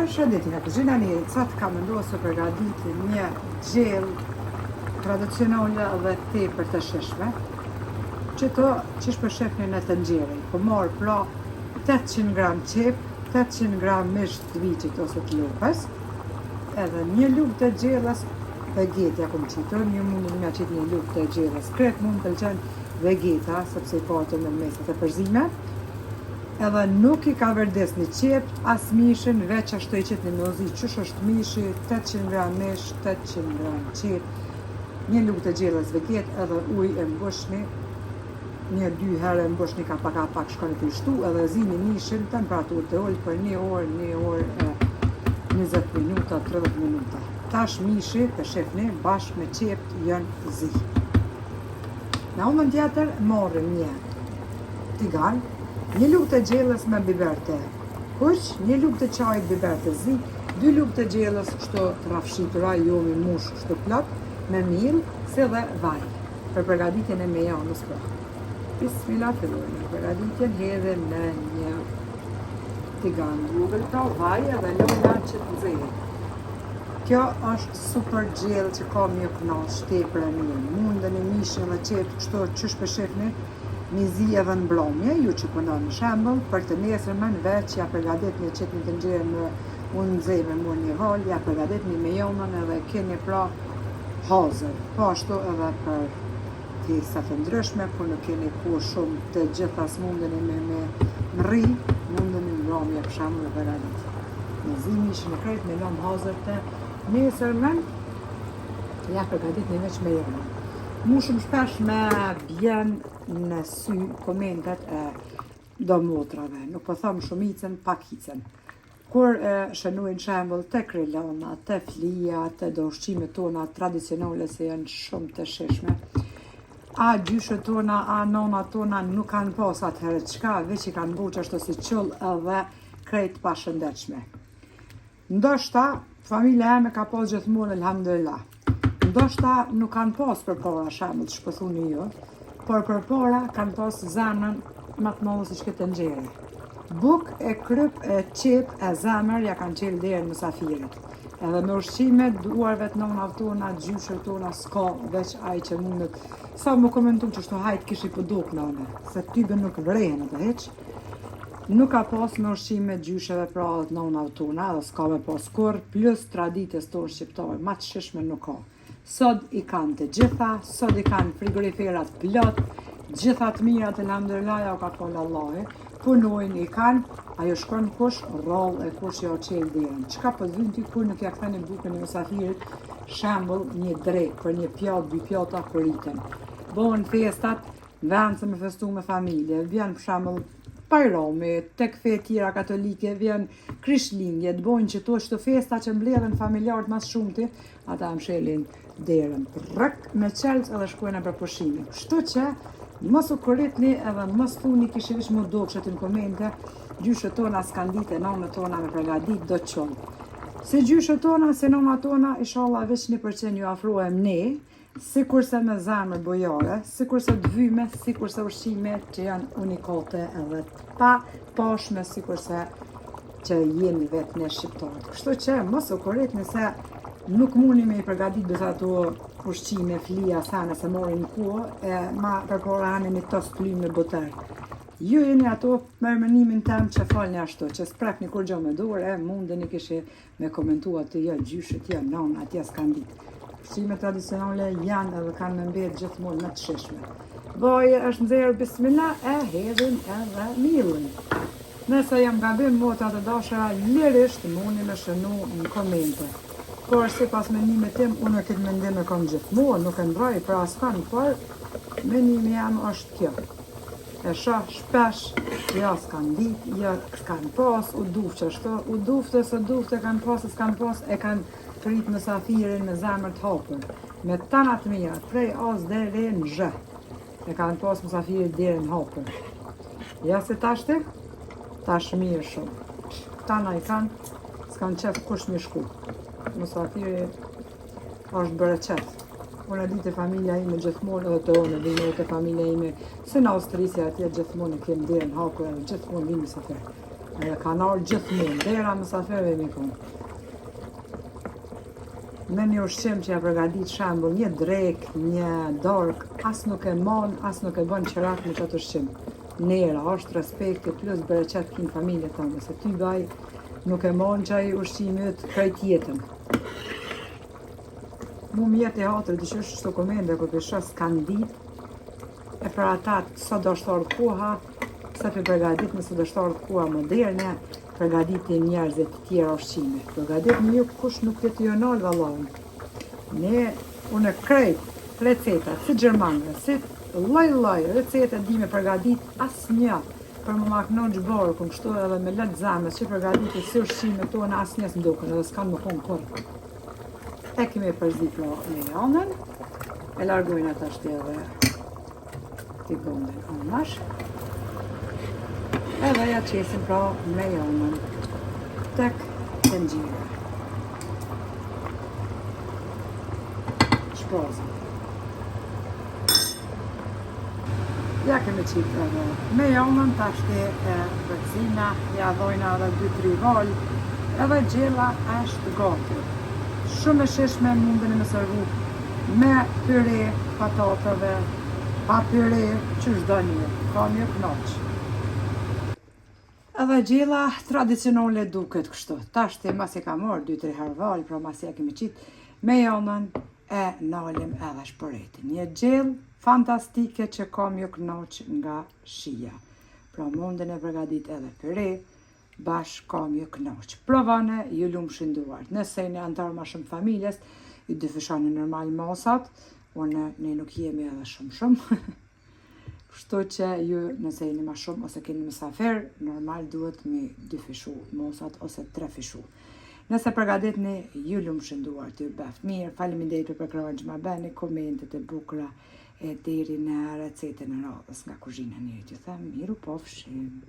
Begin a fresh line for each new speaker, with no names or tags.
Përshëndetje nga kuzhina një sot kam vendosur përgatitur një gjellë tradicionale dhe tepër të shishme, që që shpërshefni në të nxjerrin. Po marr pra 800 gram qep, 800 gram mish të viçit ose të lopës, edhe një lugë të gjellës vegeta kom qitur, një mund me qitë një lugë të gjellës. Kret mund të qenë vegeta, sepse i patën në mesat e përzime. Edhe nuk i ka vërdes një qep, as mishin, veç ashtu i qëtë një nozi, qësh është mishi, 800 gram mish, 800 gram qep, një lugë të gjellës veget, edhe ujë e mbushni, një 2 herë e mbushni ka pak shkoni të shtu, edhe zini mishin, temperaturë të ullë për 1 orë, 20 minuta, 30 minuta. Tash mishi, të shefni, bashkë me qep janë zi. Në anën tjetër, marrim një tigan, një lugë të gjellës me biber të kuq, një lugë të qajt biber të zi, 2 lugë të gjellës kështu të rafshitura, jo mi mush kështu plot, me miell, si dhe vaj, për përgatitjen e mejanës pra. Bismillah, fillojmë përgatitjen, hedhem në një tigan vogël, pra vaj edhe lëna që të nxehtë. Kjo është super gjellë që ka mjë kënaqë, tepër e mirë. Mundën e mishin dhe qep kështu që shpeshefni, një zi edhe në blomje, ju që punon në shembull, për të nesërmen veç ja përgatit një qëtë një të nxjerë në unë nxeve më një val, ja përgatit një mejonën edhe keni pra hazër. Po ashtu edhe për festat të ndryshme, kur nuk keni ku shumë të gjithas mundën e me rri, mundën e në blomje për shembull e përgatit. Në zi mishin e krejt me lom hazër të nesërmen, ja përgatit një veç mejonën. Mu shumë shpesh me bjen në sy komentet e domotrave, nuk po thom shumicën, pakicën. Kur shënojnë shembull të krelona, të flija, të do ushqimet tona tradicionale se janë shumë të shishme, a gjyshët tona, a nona tona nuk kanë pas atëherë çka, veç i kanë buq ashtu si qull edhe krejt pashëndetshme. Ndoshta familja eme ka pas gjithmonë elhamdulillah. Ndoshta nuk kanë pas përpara shembull që po thuni ju, por përpara kanë pas zemrën më të madhe se ç'këtë nxjerrë. Buk e kryp e qep e zemër ja kanë qelë deri në mysafirit. Edhe me ushqimet, duarve të nonave tona, gjyshet tona s'ka veç ai që mundet. Sa më komentu që shto hajt kishi po duk nane, se tybe nuk vrehen atë hiç. Nuk ka pas me ushqimet gjysheve pra të nonave tona, edhe s'ka me pas kur, plus traditës tonë shqiptare, ma të shishme nuk ka. Sot i kanë të gjitha, sot i kanë frigoriferat plot, gjitha të mirat elhamdulillah ja u ka fol Allahi, punojnë i kanë, ajo shkon kush roll e kush ja u qel derën. Çka po vjen ti kur nuk ja ktheni bukën e mysafirit, shembull një drek për një pjatë, 2 pjata për riten. Bëhen festat, vend se me festu me familje, vjen për shembull Bajrami, tek fe tjera katolike, vjen Krishtlindje, të bojnë që to festa që mbledhen familjarët mas shumti, ata mshelin derën rrëk me qelës edhe shkojnë për pushime. Kështu që mos u korritni edhe mos thuni kishi vish më dopshet në komente, gjyshët tona s'kan ditë, nonët tona me përgadit do të qonë. Se gjyshët tona, se nonët tona, inshallah veç 1% ju afrohem ne, sikurse me zemër bojare, sikurse dvyme, sikurse ushqime që janë unikate edhe të pa pashme, sikurse që jemi vetë ne shqiptarët. Kështu që mos u korritni se nuk mundi me i përgatit bësa ato ushqime, flija, sane, se morin në kohë, e ma përpora hanin një tos plim në boter. Ju jeni ato mërmënimin tem që falni ashtu, që s'prek një kur gjo me dorë, mundeni kishi me komentua të jo gjyshët, jo nona, atje s'kan ditë. Ushqime tradicionale janë edhe kanë me mbet gjithmonë më të shishme. Vaje është nxerë bismillah e hedhin edhe millin. Nëse jam gabim mota të dashura, lirisht mundi me shënu në komente. Por sipas mendimit tim, unë këtë mendim e kam gjithmonë, nuk e ndroj për askan, por mendimi jam është kjo. E shoh shpesh, ja s'kan ditë, ja s'kan pas, u duftë ashtu, u duftë se duftë kanë pas, s'kan pas, e kanë prit mysafirin me zemër të hapur. Me tanat mira, prej as deri në zhë, e kanë pas mysafirin deri në hapur. Ja se tashti, tash mirë shumë. Tana i kanë, s'kan qef kush mi shku. Mysafiri është bërë qef. Unë e di të familja ime gjithmonë, edhe të unë e di të familja ime, se në Austrisja atje gjithmonë e kemë derën hapur, edhe gjithmonë vini mysafir. Edhe kanë ardhur gjithmonë, dera mysafirëve mi kon. Në një ushqim që ja përgatit shembull një drek, një dork, as nuk e mon, as nuk e bën qërak me çat ushqim. Nera, është respekti plus bereqet kin familje tonë, se ty baj nuk e mon qaj ushqimit krejt jetën. Mu më jetë e hatër dyqysh shto komende kur pishos kanë dit, e për ata sot do shtorët koha, se për përgadit në sot do shtorët koha moderne, përgaditin njerëzit të tjera ushqime. Përgadit një kush nuk të të jonal valon. Unë krejt recetat, si Gjermanëve, si loj recetat di me përgadit asë një, për më maknon gjborë, këm kështu edhe me letë zemës që përgadit si ushqime tonë asë njës ndukën, edhe s'kanë më konë kur. E kemi përzi pra me janën, e largojnë ata shtjeve t'i gondin anash. Edhe ja qesim pra me janën tek tenxhira. Shprozën. Ja kemi qitë edhe me janën, tashti e vëzina, ja dhojna edhe 2-3 val, edhe gjella është gati. Shumë e shishme mundën e me servu me pyre patatave, pa pyre që shdo një, ka një knoq. Edhe gjella tradicionale duket kështu. Tashti mas e ka morë 2-3 herë val, pra mas e kemi qitë me janën e nalim edhe shpëretin. Një gjellë fantastike që kam ju knoq nga shia. Pra mundën e përgadit edhe pyre, bashkë kam ju knoq. Provane, ju lumë shënduart. Nëse në antarë ma shumë familjes, ju dyfishani normal mosat, unë ne nuk jemi edhe shumë. Kështu që ju nëse jeni ma shumë ose keni mysafir, normal duhet me dyfishu mosat ose 3 fishu. Nëse përgaditni, ju lumë shënduart, ju beft mirë, faleminderit për krahun që ma beni, komentet e bukura e deri në recetën e radhës nga kuzhina njerit. Ju them miru pofshim.